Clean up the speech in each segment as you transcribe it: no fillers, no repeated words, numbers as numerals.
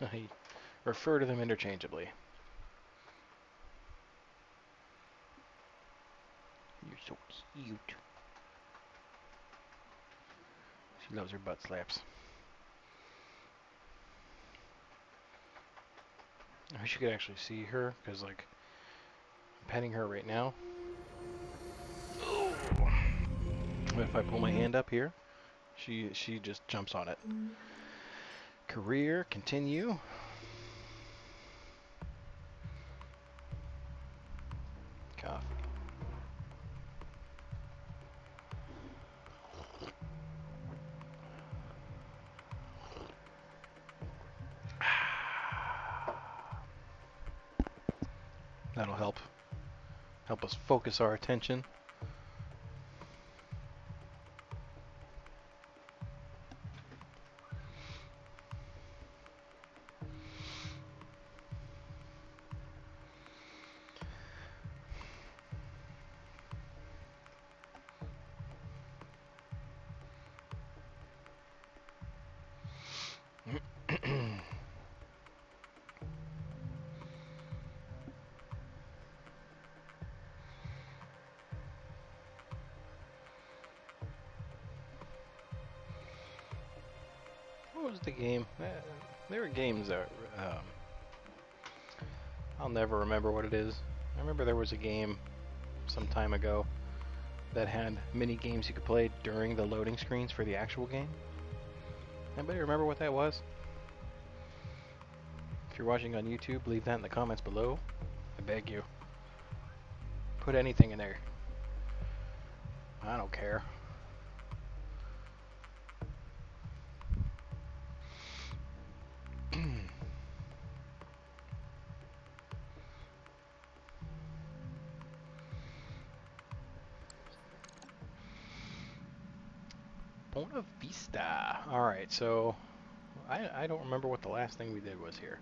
I refer to them interchangeably. You're so cute. She loves her butt slaps. I wish you could actually see her, because, like, I'm petting her right now. If I pull my hand up here, she just jumps on it. Career, continue. Coffee. That'll help us focus our attention. What was the game? There were games that I'll never remember what it is. I remember there was a game some time ago that had mini games you could play during the loading screens for the actual game. Anybody remember what that was? If you're watching on YouTube, leave that in the comments below. I beg you. Put anything in there. I don't care. Bona Vista. Alright, so I don't remember what the last thing we did was here.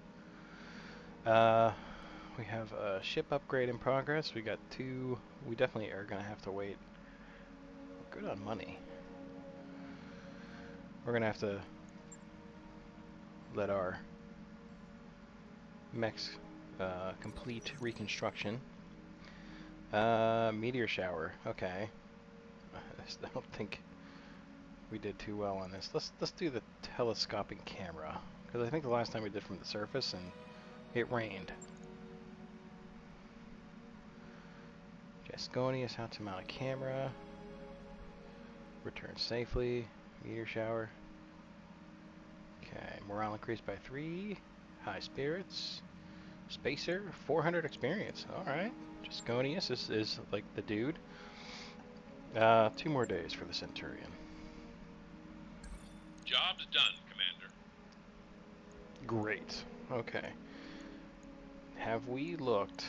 We have a ship upgrade in progress. We got 2. We definitely are going to have to wait. We're good on money. We're going to have to let our mechs complete reconstruction. Meteor shower. Okay. I don't think we did too well on this. Let's do the telescoping camera, because I think the last time we did from the surface and it rained. Gasconius, how to mount a camera. Return safely. Meteor shower. Okay, morale increased by 3. High spirits. Spacer, 400 experience. Alright. Gasconius is like the dude. 2 more days for the Centurion. Job's done, Commander. Great. Okay. Have we looked?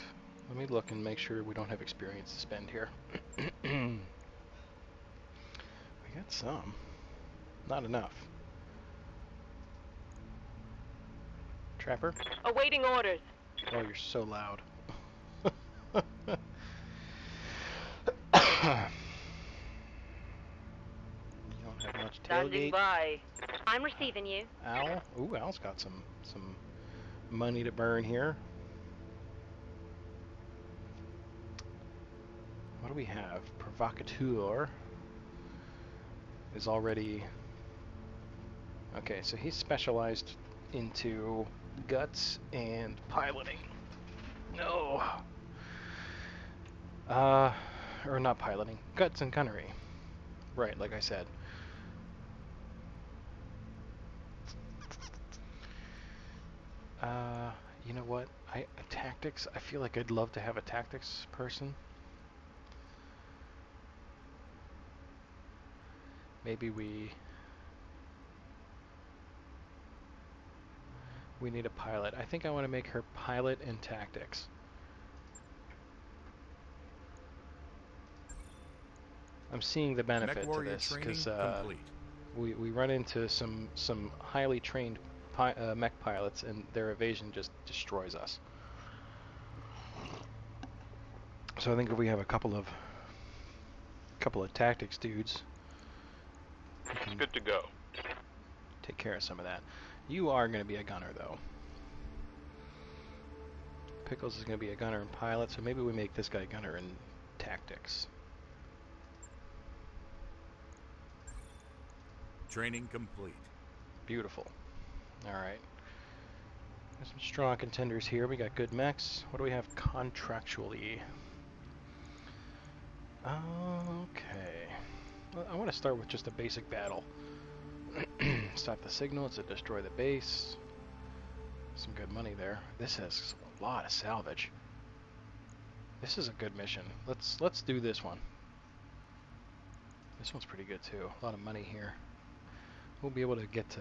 Let me look and make sure we don't have experience to spend here. We got some. Not enough. Trapper? Awaiting orders. Oh, you're so loud. You don't have much Standing tailgate. by. I'm receiving you. Al? Ooh, Al's got some money to burn here. What do we have? Provocateur is already... Okay, so he's specialized into guts and piloting. No. Or not piloting. Guts and gunnery. Right, like I said. You know what? Tactics, I feel like I'd love to have a tactics person. Maybe we need a pilot. I think I want to make her pilot and tactics. I'm seeing the benefit to this because we run into some highly trained mech pilots and their evasion just destroys us. So I think if we have a couple of tactics dudes, It's good to go. Take care of some of that. You are going to be a gunner though. Pickles is going to be a gunner and pilot, so maybe we make this guy gunner and tactics. Training complete. Beautiful. Alright. Got some strong contenders here. We got good mechs. What do we have contractually? Okay. Well, I want to start with just a basic battle. Stop the signal to destroy the base. Some good money there. This has a lot of salvage. This is a good mission. Let's do this one. This one's pretty good too. A lot of money here. We'll be able to get to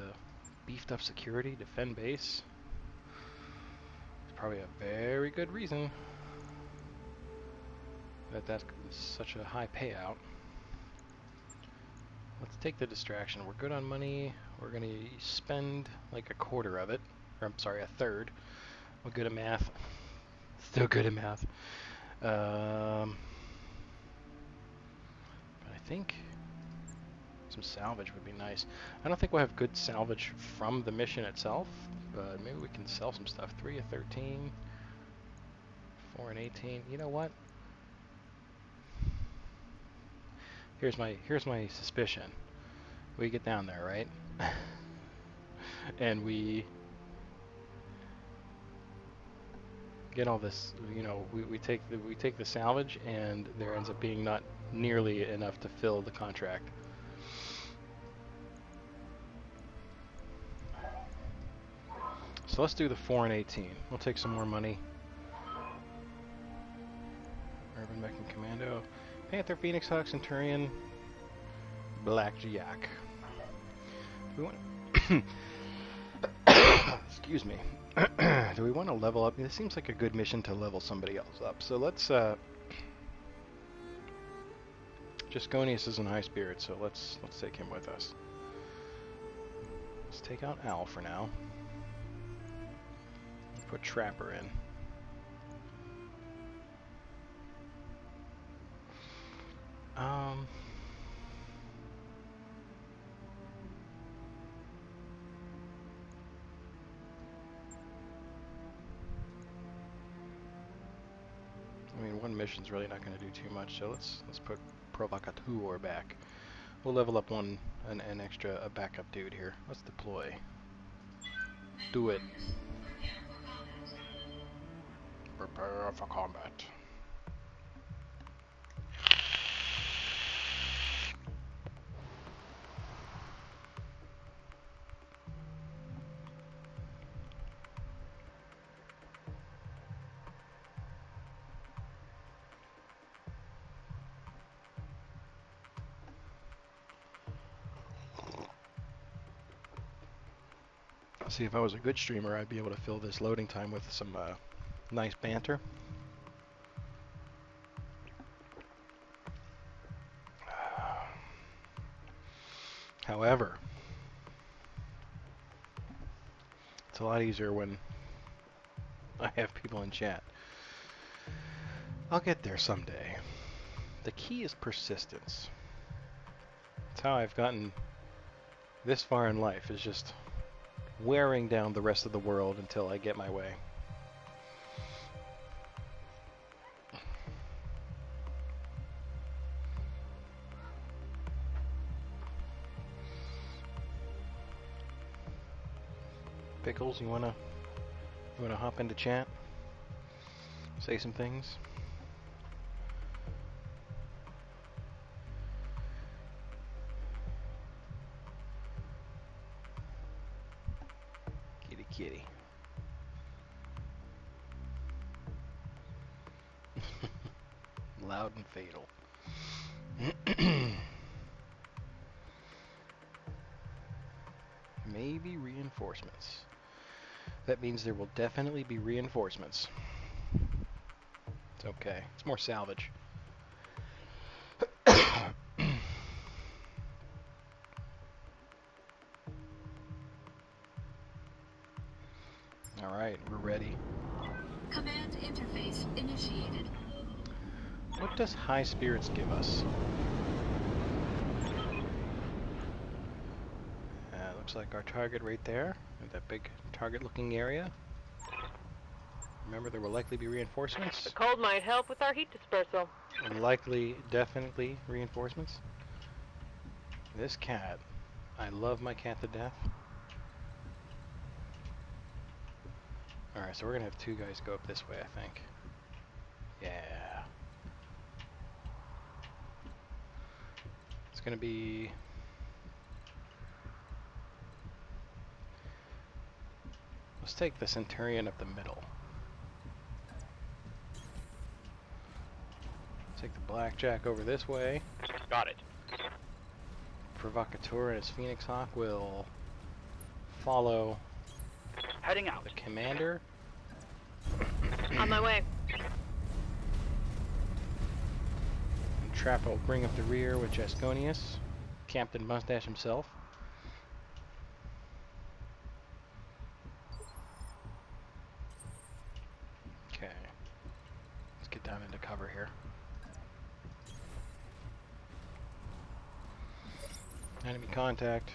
beefed up security, defend base. It's probably a very good reason that that's such a high payout. Let's take the distraction. We're good on money. We're going to spend like a quarter of it. Or I'm sorry, a third. We're good at math. Still good at math. But I think some salvage would be nice. I don't think we'll have good salvage from the mission itself, but maybe we can sell some stuff. 3 of 13, 4 and 18. You know what? Here's my suspicion. We get down there, right? And we get all this, you know, we take the salvage, and there ends up being not nearly enough to fill the contract. So let's do the 4 and 18. We'll take some more money. Urban Mech and Commando, Panther, Phoenix Hawk, Centurion, Blackjack. Do we want? Excuse me. Do we want to level up? This seems like a good mission to level somebody else up. So let's. Jasconius is in high spirits, so let's take him with us. Let's take out Al for now. Put Trapper in. I mean, one mission's really not going to do too much, so let's put Provocateur back. We'll level up an extra backup dude here. Let's deploy. Do it. Prepare for combat. See, if I was a good streamer, I'd be able to fill this loading time with some nice banter. However, it's a lot easier when I have people in chat. I'll get there someday. The key is persistence. It's how I've gotten this far in life, is just wearing down the rest of the world until I get my way. Pickles, you wanna hop into chat? Say some things? Kitty. Loud and fatal. Maybe reinforcements. That means there will definitely be reinforcements. It's okay. It's more salvage. Alright, we're ready. Command interface initiated. What does high spirits give us? Looks like our target right there, that big target looking area. Remember, there will likely be reinforcements. The cold might help with our heat dispersal. Likely, definitely reinforcements. This cat. I love my cat to death. Alright, so we're gonna have two guys go up this way, I think. Yeah. It's gonna be... Let's take the Centurion up the middle. Take the Blackjack over this way. Got it. Provocateur and his Phoenix Hawk will follow Heading out. the Commander. On my way. And Trap will bring up the rear with Jasconius, Captain Mustache himself. Okay. Let's get down into cover here. Enemy contact.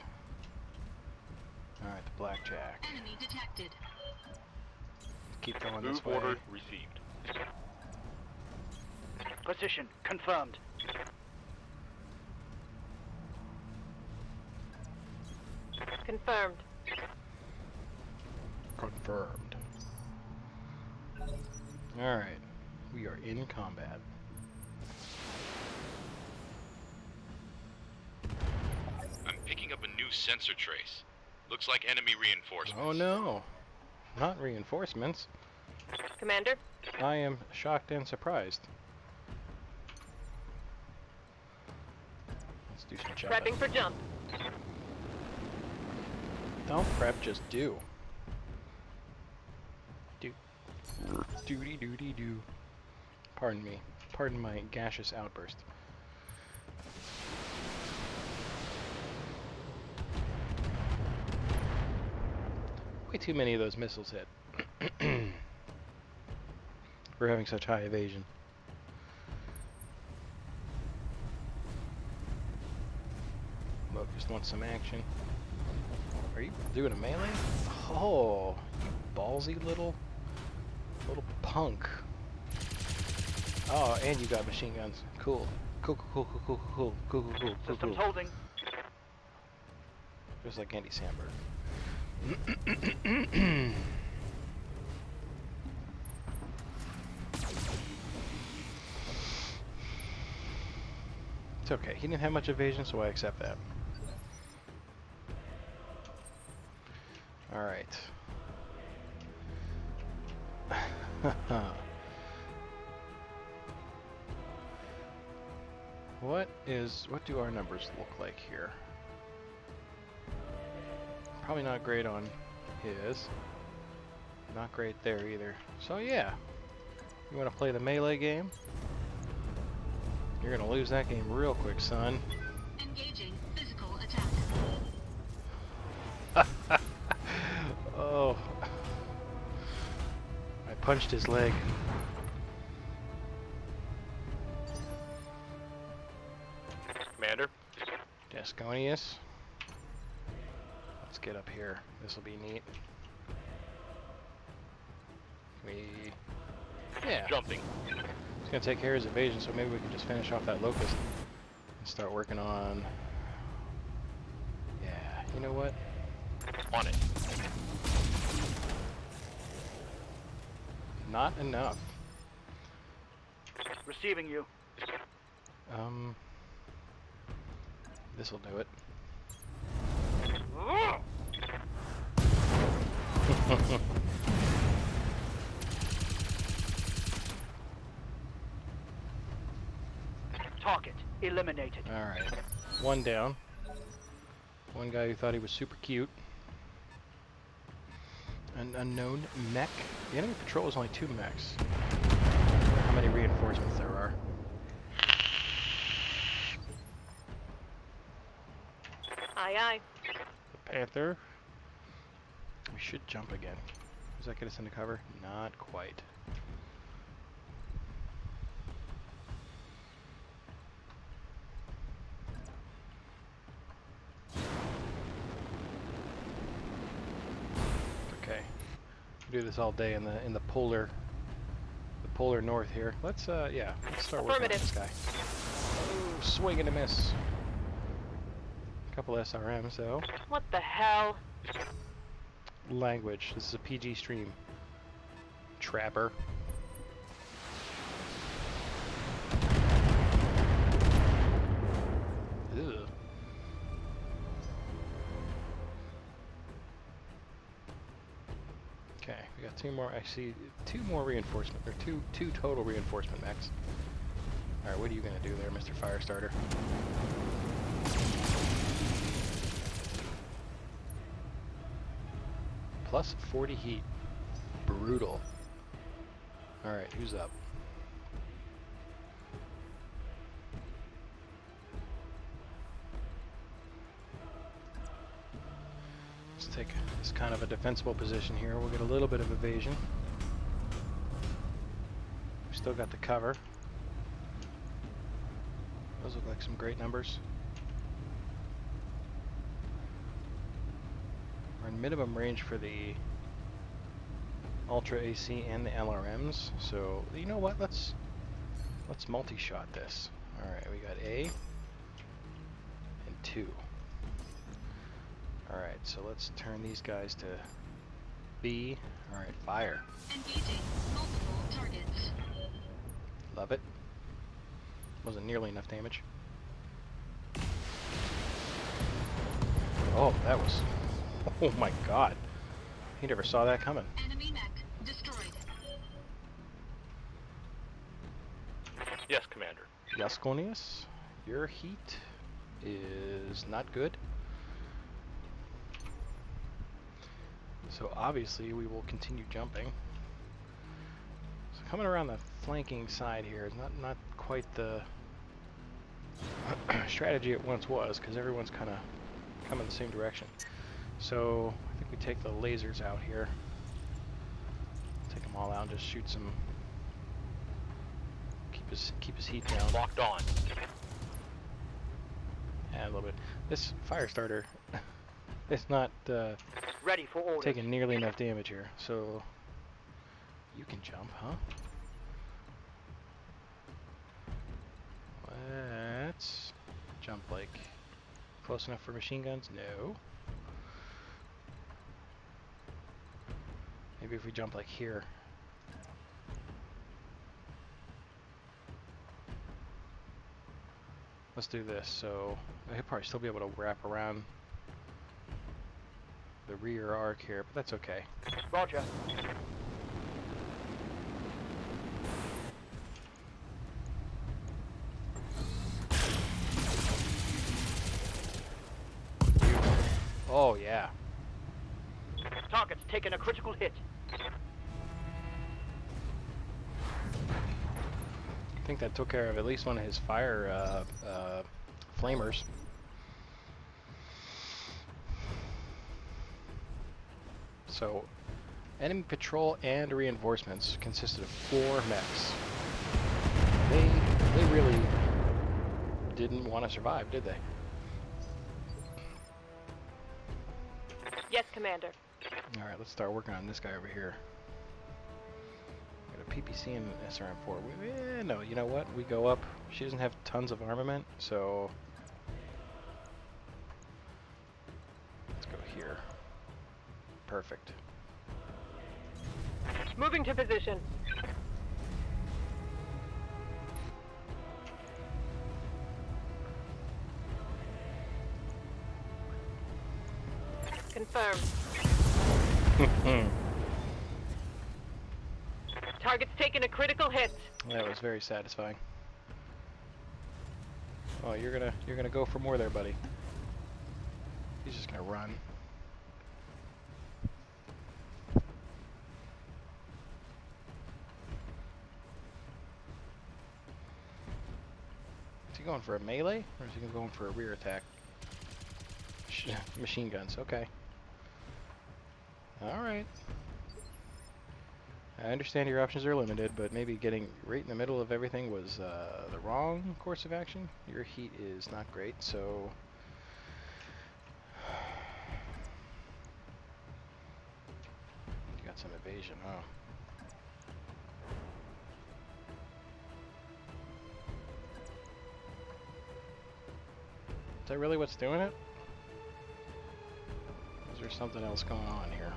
Alright, the Blackjack. Enemy detected. Keep going Move this way. order received. Position confirmed. Confirmed. Confirmed. Alright, we are in combat. I'm picking up a new sensor trace. Looks like enemy reinforcements. Oh no, not reinforcements. Commander? I am shocked and surprised. Let's do some jumping. Prepping for jump. Don't prep, just do. Do. Doody doody do. Pardon me. Pardon my gaseous outburst. Way too many of those missiles hit. We're having such high evasion. Look, just want some action. Are you doing a melee? Oh, you ballsy little punk. Oh, and you got machine guns. Cool. Cool. Systems holding. Just like Andy Samberg. It's okay. He didn't have much evasion, so I accept that. Alright. What do our numbers look like here? Probably not great on his. Not great there either. So yeah. You want to play the melee game? You're gonna lose that game real quick, son. Engaging physical attack. Oh. I punched his leg. Commander. Jasconius. Let's get up here. This will be neat. Yeah. Jumping. He's gonna take care of his evasion, so maybe we can just finish off that locust and start working on. Yeah. You know what? On it. Not enough. Receiving you. This'll do it. Target eliminated. Alright. One down. One guy who thought he was super cute. An unknown mech. The enemy patrol is only 2 mechs. I wonder how many reinforcements there are. Aye, aye. The Panther. We should jump again. Does that get us into cover? Not quite. Okay. Do this all day in the polar polar north here. Let's start working on this guy. Oh, swing and a miss. A couple SRMs though. What the hell? Language. This is a PG stream. Trapper. Ugh. Okay, we got two more. I see two more reinforcement, or two total reinforcement mechs. All right, what are you gonna do there, Mr. Firestarter? Plus 40 heat. Brutal. All right, who's up? Let's take this kind of a defensible position here. We'll get a little bit of evasion. We still got the cover. Those look like some great numbers. We're in minimum range for the Ultra AC and the LRMs. So you know what? Let's multi-shot this. All right, we got A and 2. All right, so let's turn these guys to B. All right, fire. Engaging multiple targets. Love it. Wasn't nearly enough damage. Oh, that was... Oh my god. He never saw that coming. Enemy mech destroyed. Yes, Commander. Gasconius, your heat is not good. So obviously we will continue jumping. So coming around the flanking side here is not quite the strategy it once was, because everyone's kind of coming the same direction. So I think we take the lasers out here. Take them all out and just shoot some. Keep his heat down. Locked on. And a little bit. This Firestarter is not Ready for orders. taking nearly enough damage here. So you can jump, huh? Let's jump like close enough for machine guns. No. Maybe if we jump like here. Let's do this. So I'll probably still be able to wrap around the rear arc here, but that's okay. Roger. Oh yeah. Target's taken a critical hit. I think that took care of at least one of his fire flamers. So, enemy patrol and reinforcements consisted of 4 mechs. They really didn't want to survive, did they? Yes, Commander. All right, let's start working on this guy over here. Got a PPC and an SRM-4. No, you know what? We go up. She doesn't have tons of armament, so let's go here. Perfect. Moving to position. Confirmed. Target's taken a critical hit. That was very satisfying. Oh, you're gonna go for more there, buddy. He's just gonna run. Is he going for a melee, or is he going for a rear attack? Machine guns, okay. Alright. I understand your options are limited, but maybe getting right in the middle of everything was the wrong course of action. Your heat is not great, so... You got some evasion, huh? that really what's doing it? Is there something else going on here?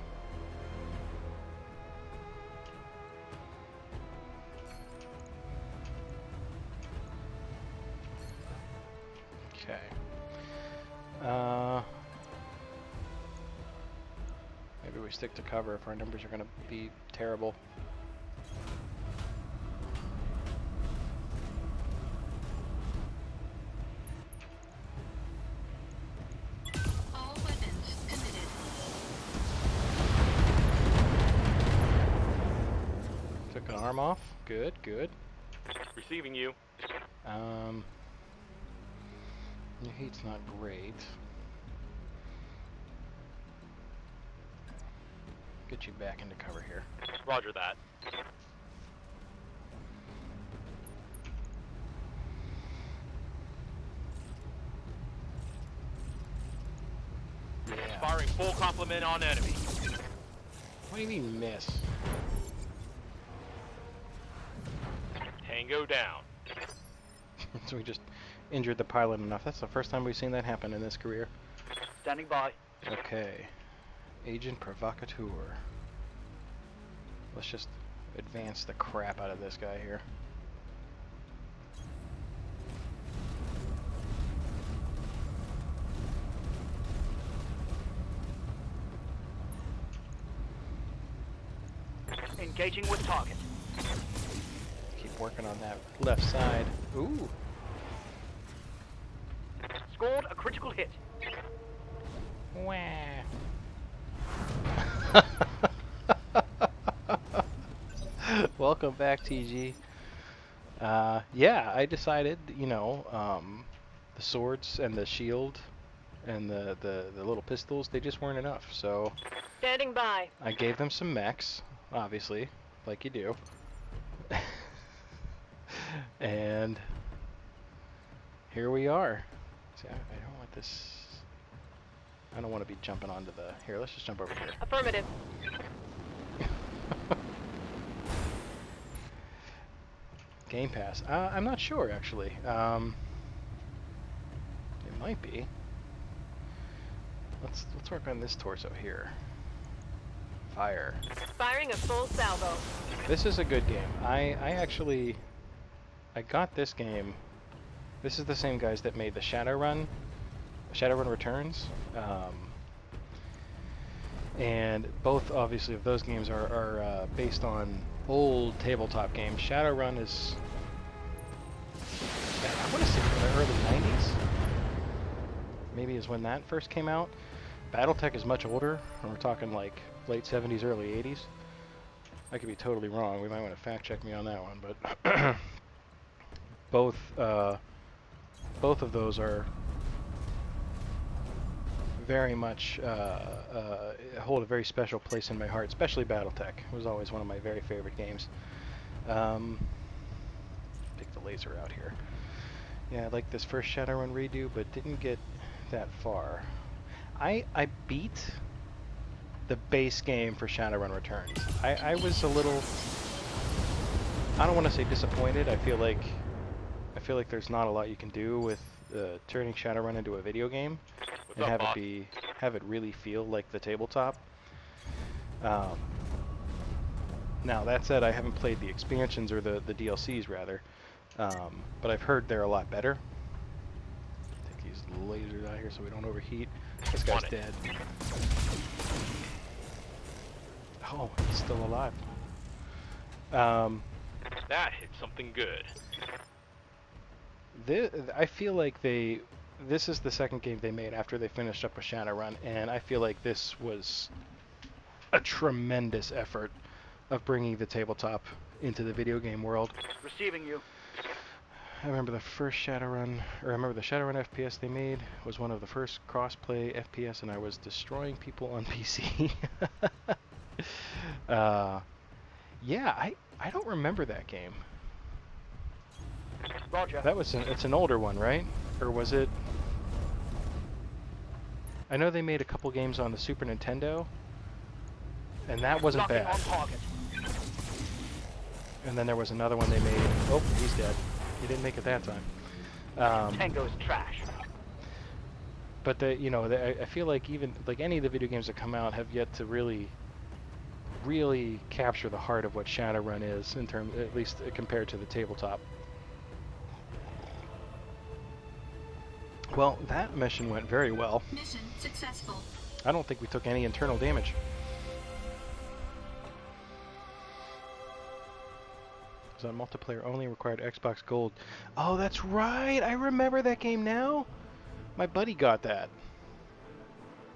Okay. Maybe we stick to cover if our numbers are going to be terrible. All weapons committed. Took an arm off. Good, good. Receiving you. Your heat's not great. Get you back into cover here. Roger that. Yeah. Firing full complement on enemy. What do you mean miss? Tango down. So we just injured the pilot enough. That's the first time we've seen that happen in this career. Standing by. Okay. Agent Provocateur. Let's just advance the crap out of this guy here. Engaging with target. Keep working on that left side. Ooh. Scored a critical hit. Wah. Welcome back, TG. Yeah, I decided, you know, the swords and the shield and the little pistols, they just weren't enough. So Standing by. I gave them some mechs, obviously, like you do. And here we are. See, I don't want this. I don't want to be jumping onto the. Here, let's just jump over here. Affirmative. Game Pass. I'm not sure actually. It might be. Let's work on this torso here. Fire. Firing a full salvo. This is a good game. I got this game. This is the same guys that made the Shadowrun Returns. And both, obviously, of those games are based on old tabletop games. Shadowrun is, I want to say from the early 90s. Maybe is when that first came out. BattleTech is much older, and we're talking like late 70s, early 80s. I could be totally wrong. We might want to fact check me on that one, but both of those are very much hold a very special place in my heart, especially BattleTech. It was always one of my very favorite games. Pick the laser out here. Yeah, I like this first Shadowrun redo, but didn't get that far. I beat the base game for Shadowrun Returns. I was a little, I don't want to say disappointed. I feel like there's not a lot you can do with turning Shadowrun into a video game and have it really feel like the tabletop. Now that said, I haven't played the expansions or the DLCs rather, but I've heard they're a lot better. Take these lasers out here so we don't overheat. This guy's dead. Oh, he's still alive. That hit something good. I feel like this is the second game they made after they finished up with Shadowrun, and I feel like this was a tremendous effort of bringing the tabletop into the video game world. Receiving you. I remember the first Shadowrun, or I remember the Shadowrun FPS they made was one of the first cross-play FPS, and I was destroying people on PC. Yeah, I don't remember that game. Roger. That was it's an older one, right? Or was it? I know they made a couple games on the Super Nintendo, and that wasn't Locking bad. on target. And then there was another one they made. Oh, he's dead. He didn't make it that time. Tango's trash. But I feel like even like any of the video games that come out have yet to really capture the heart of what Shadowrun is in terms, at least compared to the tabletop. Well, that mission went very well. Mission successful. I don't think we took any internal damage. Was on multiplayer only, required Xbox Gold. Oh, that's right! I remember that game now! My buddy got that.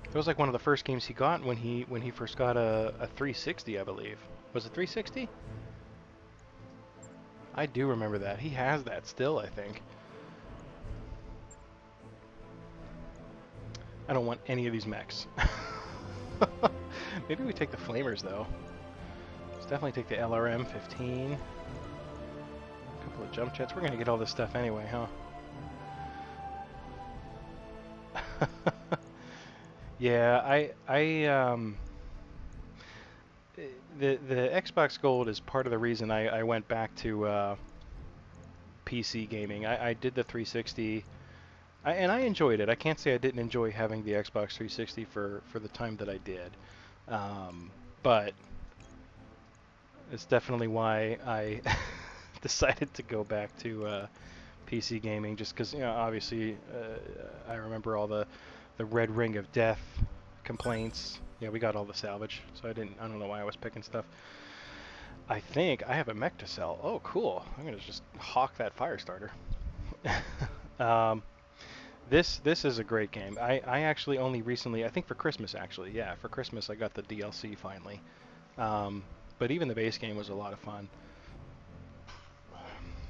It was like one of the first games he got when he first got a 360, I believe. Was it 360? I do remember that. He has that still, I think. I don't want any of these mechs. Maybe we take the flamers though. Let's definitely take the LRM-15. A couple of jump jets. We're gonna get all this stuff anyway, huh? Yeah, the Xbox Gold is part of the reason I went back to PC gaming. I did the 360, and I enjoyed it. I can't say I didn't enjoy having the Xbox 360 for the time that I did, but it's definitely why I decided to go back to PC gaming, just because, obviously I remember all the Red Ring of Death complaints. Yeah, we got all the salvage, so I don't know why I was picking stuff. I think I have a mech to sell. Oh, cool. I'm gonna just hawk that Firestarter. This is a great game. I actually only recently, I think for Christmas actually, yeah, for Christmas I got the DLC finally. But even the base game was a lot of fun.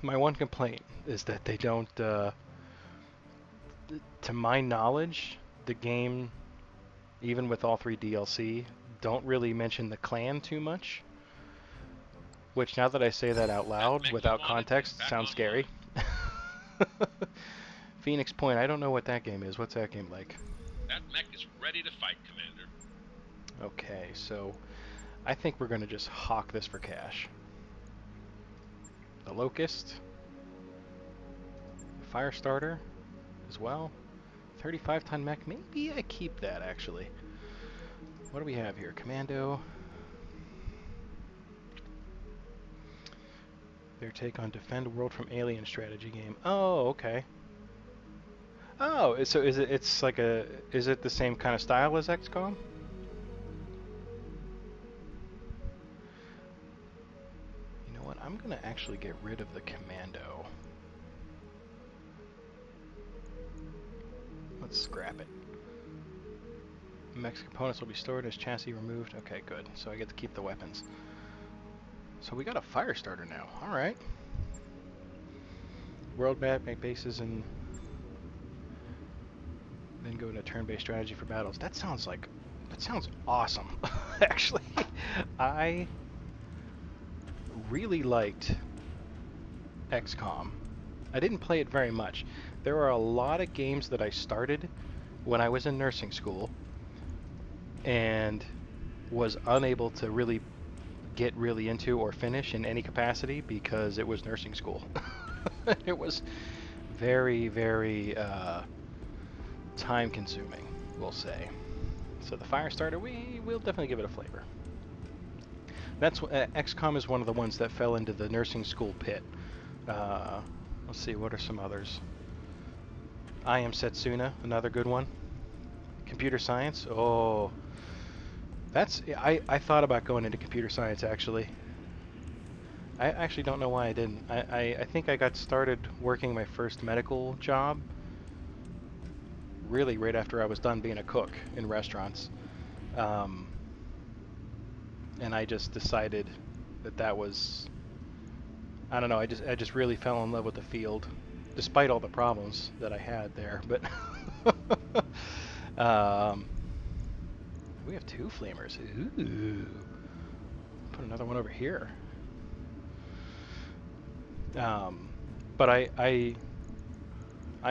My one complaint is that they don't, to my knowledge, the game, even with all 3 DLC, don't really mention the clan too much. Which, now that I say that out loud, without context, sounds scary. Phoenix Point, I don't know what that game is. What's that game like? That mech is ready to fight, Commander. Okay, so I think we're going to just hawk this for cash. The Locust. Firestarter as well. 35-ton mech. Maybe I keep that, actually. What do we have here? Commando. Their take on Defend World from Alien strategy game. Oh, okay. Oh, so is it? It's like a. Is it the same kind of style as XCOM? You know what? I'm gonna actually get rid of the Commando. Let's scrap it. Mech's components will be stored as chassis removed. Okay, good. So I get to keep the weapons. So we got a Firestarter now. All right. World map, make bases, and then go into turn-based strategy for battles. That sounds awesome. Actually, I really liked XCOM. I didn't play it very much. There are a lot of games that I started when I was in nursing school and was unable to really get really into or finish in any capacity because it was nursing school. It was very, very time consuming, we'll say. So the Firestarter, we'll definitely give it a flavor. That's XCOM is one of the ones that fell into the nursing school pit. Let's see, what are some others? I Am Setsuna, another good one. Computer science, oh, that's, I thought about going into computer science actually. I actually don't know why I didn't. I think I got started working my first medical job really right after I was done being a cook in restaurants. And I just decided that was, I don't know, I just really fell in love with the field, despite all the problems that I had there. But we have 2 flamers. Ooh. Put another one over here. But I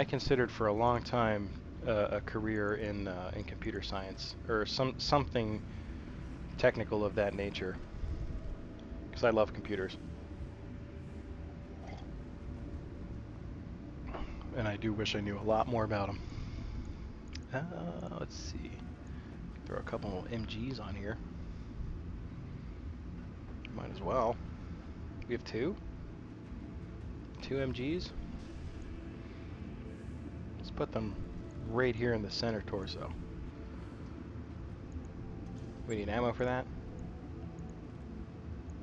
considered for a long time a career in computer science or something technical of that nature, because I love computers, and I do wish I knew a lot more about them. Let's see. Throw a couple MGs on here. Might as well. We have two? Two MGs? Let's put them right here in the center torso. We need ammo for that?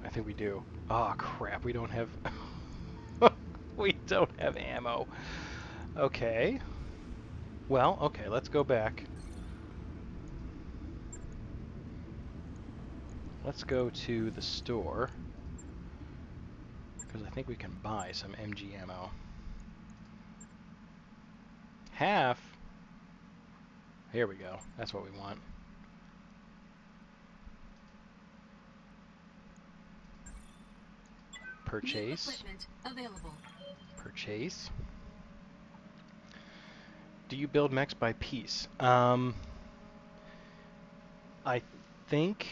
I think we do. Oh crap, we don't have... we don't have ammo. Okay. Well, okay, let's go back. Let's go to the store, because I think we can buy some MG ammo. Half? Here we go. That's what we want. Purchase. New equipment available. Purchase. Do you build mechs by piece? I think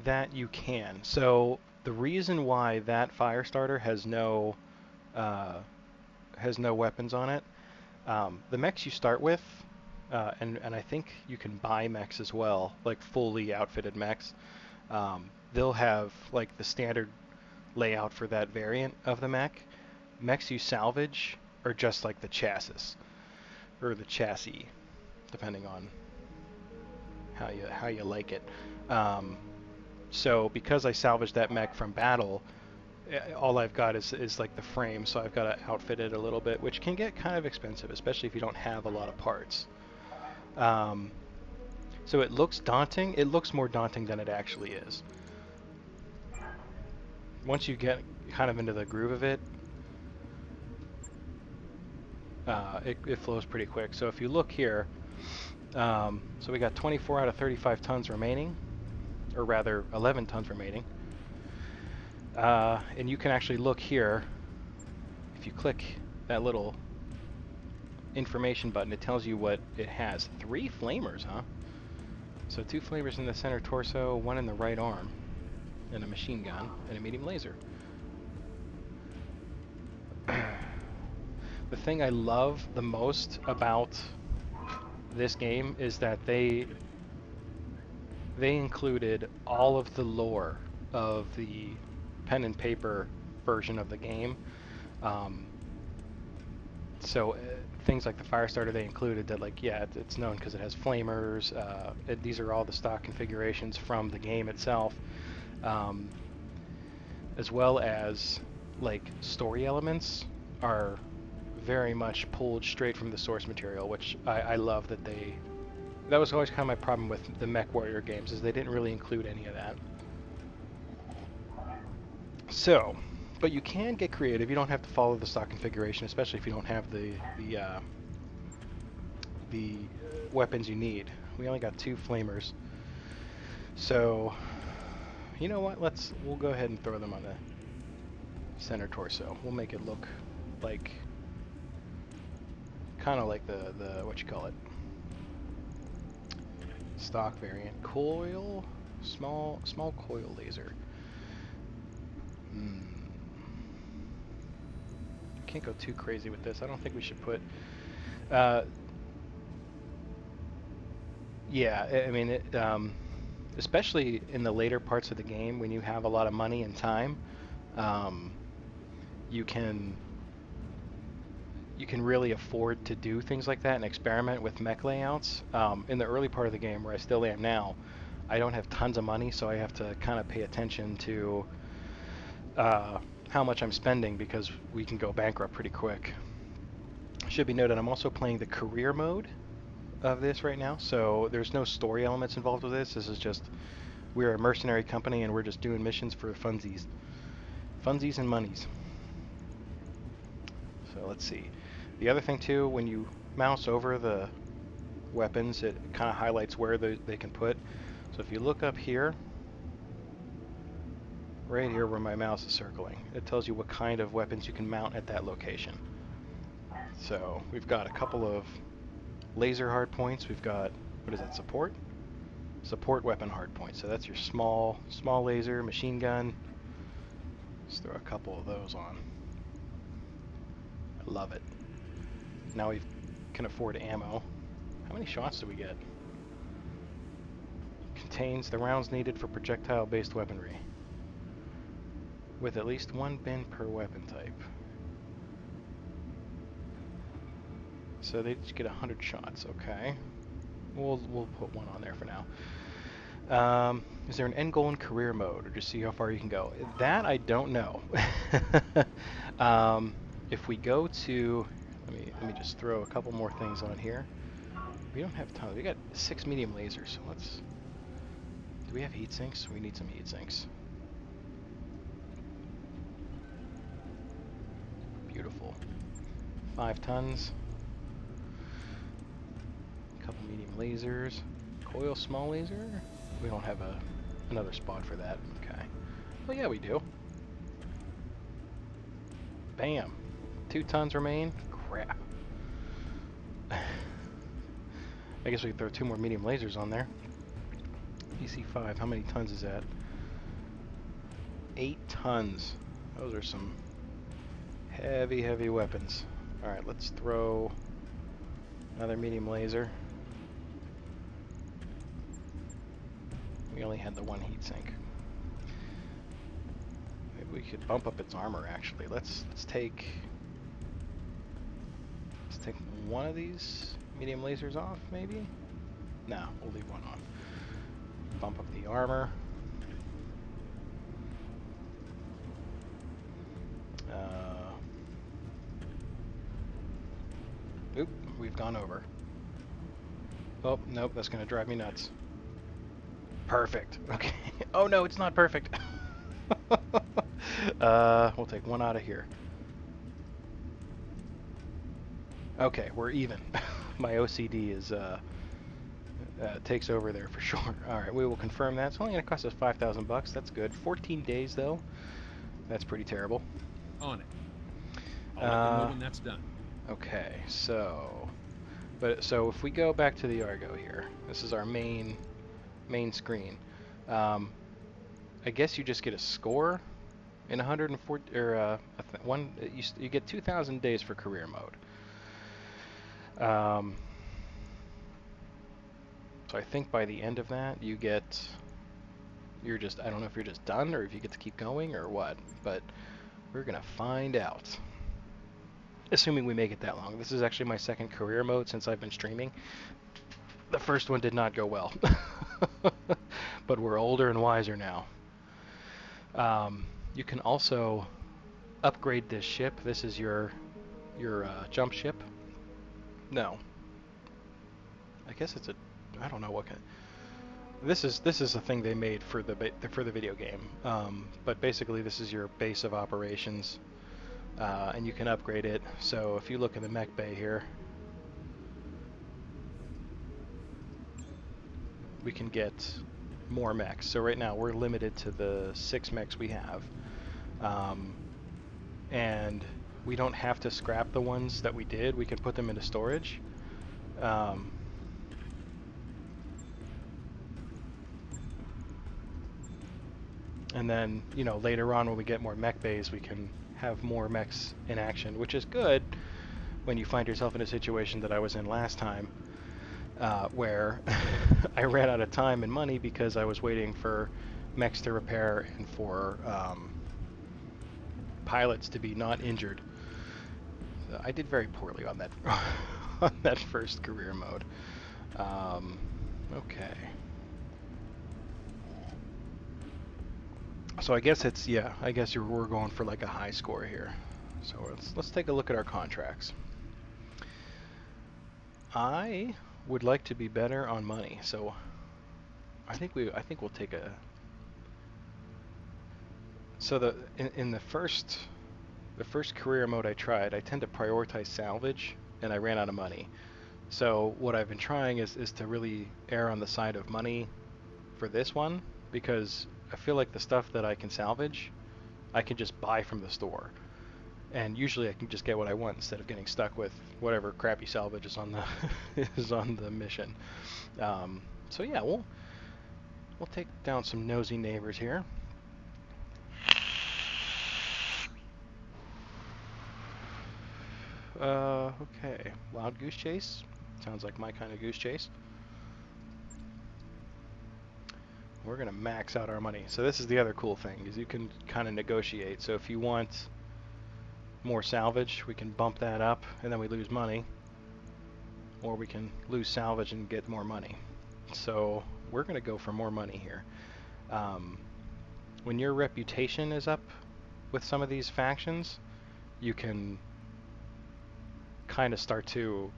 that you can. So the reason why that fire starter has no weapons on it, the mechs you start with, and I think you can buy mechs as well, like fully outfitted mechs. They'll have like the standard layout for that variant of the mech. Mechs you salvage are just like the chassis or the chassis, depending on how you like it. So because I salvaged that mech from battle, all I've got is like the frame, so I've got to outfit it a little bit, which can get kind of expensive, especially if you don't have a lot of parts. So it looks daunting. It looks more daunting than it actually is. Once you get kind of into the groove of it, it flows pretty quick. So if you look here, so we got 24 out of 35 tons remaining, or rather 11 tons remaining. And you can actually look here. If you click that little information button, it tells you what it has. 3 flamers, huh? So 2 flamers in the center torso, 1 in the right arm, and a machine gun, and a medium laser. The thing I love the most about this game is that they included all of the lore of the pen and paper version of the game. So things like the fire starter, they included that, like, yeah, it's known because it has flamers. These are all the stock configurations from the game itself, as well as like story elements are very much pulled straight from the source material, which I love that they... That was always kind of my problem with the Mech Warrior games, is they didn't really include any of that. So, but you can get creative. You don't have to follow the stock configuration, especially if you don't have the weapons you need. We only got 2 flamers. So, you know what? We'll go ahead and throw them on the center torso. We'll make it look like... kind of like the what you call it, stock variant. Coil, small coil laser. Can't go too crazy with this. I don't think we should put yeah, I mean especially in the later parts of the game when you have a lot of money and time, you can really afford to do things like that and experiment with mech layouts. In the early part of the game, where I still am now, I don't have tons of money, so I have to kind of pay attention to how much I'm spending, because we can go bankrupt pretty quick. Should be noted, I'm also playing the career mode of this right now, so there's no story elements involved with this. This is just, we're a mercenary company and we're just doing missions for funsies. Funsies and monies. So let's see. The other thing too, when you mouse over the weapons, it kind of highlights where they can put. So if you look up here, right here where my mouse is circling, it tells you what kind of weapons you can mount at that location. So we've got a couple of laser hardpoints. We've got, what is that, support? Support weapon hardpoint. So that's your small laser, machine gun. Let's throw a couple of those on. I love it. Now we can afford ammo. How many shots do we get? Contains the rounds needed for projectile-based weaponry, with at least one bin per weapon type. So they just get 100 shots. Okay, we'll put one on there for now. Is there an end goal in career mode, or just see how far you can go? That I don't know. If we go to, let me just throw a couple more things on here. We don't have tons. We got 6 medium lasers. So let's. Do we have heat sinks? We need some heat sinks. Beautiful. 5 tons. A couple medium lasers. Coil small laser. We don't have another spot for that. Okay. Well, yeah, we do. Bam. 2 tons remain. Crap. I guess we could throw 2 more medium lasers on there. PC5, how many tons is that? 8 tons. Those are some heavy, heavy weapons. Alright, let's throw another medium laser. We only had the 1 heatsink. Maybe we could bump up its armor actually. Let's take one of these medium lasers off, maybe? No, we'll leave one on. Bump up the armor. Oop, we've gone over. Oh, nope, that's gonna drive me nuts. Perfect. Okay. Oh no, it's not perfect. We'll take one out of here. Okay, we're even. My OCD is takes over there for sure. All right, we will confirm that. It's only going to cost us $5,000. That's good. 14 days though. That's pretty terrible. On it. I'll let them know when that's done. Okay, so if we go back to the Argo here, this is our main screen. I guess you just get a score in 140 or you get 2,000 days for career mode. So I think by the end of that I don't know if you're just done or if you get to keep going or what, but we're gonna find out. Assuming we make it that long. This is actually my second career mode since I've been streaming. The first one did not go well. But we're older and wiser now. You can also upgrade this ship. This is your jump ship. No. I guess it's I don't know what kind. This is a thing they made for the video game. But basically this is your base of operations. And you can upgrade it. So if you look in the mech bay here, we can get more mechs. So right now we're limited to the 6 mechs we have. And we don't have to scrap the ones that we did. We can put them into storage. And then, you know, later on when we get more mech bays, we can have more mechs in action, which is good when you find yourself in a situation that I was in last time, where I ran out of time and money because I was waiting for mechs to repair and for pilots to be not injured. So I did very poorly on that on that first career mode. Okay. So I guess it's, yeah, I guess we're going for like a high score here. So let's take a look at our contracts. I would like to be better on money, so I think we'll take a. So in the first career mode I tried, I tend to prioritize salvage, and I ran out of money. So what I've been trying is to really err on the side of money for this one, because I feel like the stuff that I can salvage, I can just buy from the store. And usually I can just get what I want instead of getting stuck with whatever crappy salvage is on the is on the mission. So yeah, we'll take down some nosy neighbors here. Okay, Wild Goose Chase. Sounds like my kind of goose chase. We're gonna max out our money. So this is the other cool thing, is you can kind of negotiate. So if you want more salvage, we can bump that up and then we lose money. Or we can lose salvage and get more money. So we're gonna go for more money here. When your reputation is up with some of these factions, you can kind of start to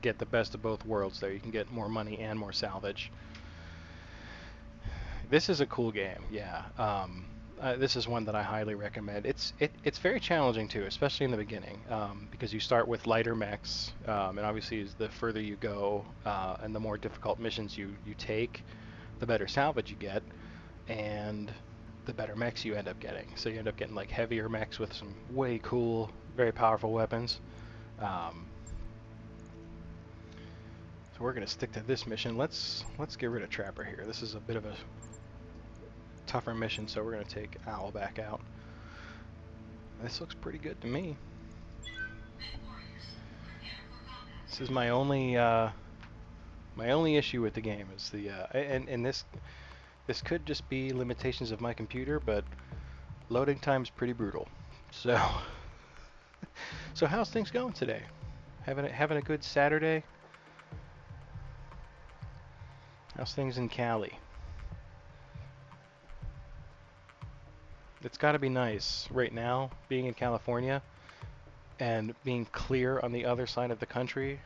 get the best of both worlds there. You can get more money and more salvage. This is a cool game, yeah. This is one that I highly recommend. It's very challenging too, especially in the beginning, because you start with lighter mechs, and obviously the further you go and the more difficult missions you take, the better salvage you get, and the better mechs you end up getting. So you end up getting like heavier mechs with some way cool, very powerful weapons. So we're gonna stick to this mission. Let's get rid of Trapper here. This is a bit of a tougher mission, so we're gonna take Owl back out. This looks pretty good to me. This is my only issue with the game is the and this could just be limitations of my computer, but loading time's pretty brutal. So so how's things going today? Having a good Saturday? How's things in Cali? It's got to be nice right now being in California and being clear on the other side of the country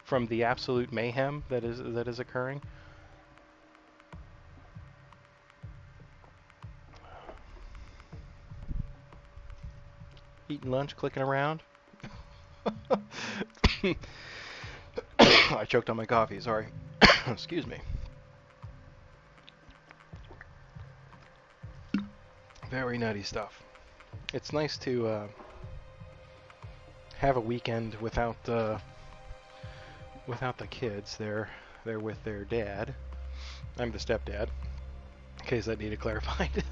from the absolute mayhem that is occurring. Eating lunch, clicking around. I choked on my coffee, sorry. Excuse me. Very nutty stuff. It's nice to have a weekend without the kids. They're with their dad. I'm the stepdad, in case that needed clarified.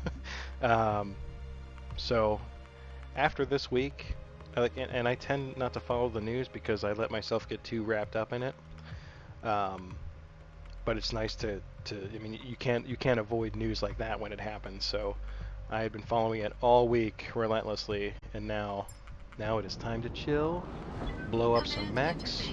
So after this week, and I tend not to follow the news because I let myself get too wrapped up in it. But it's nice to I mean, you can't avoid news like that when it happens. So I had been following it all week relentlessly, and now it is time to chill, blow up some mechs.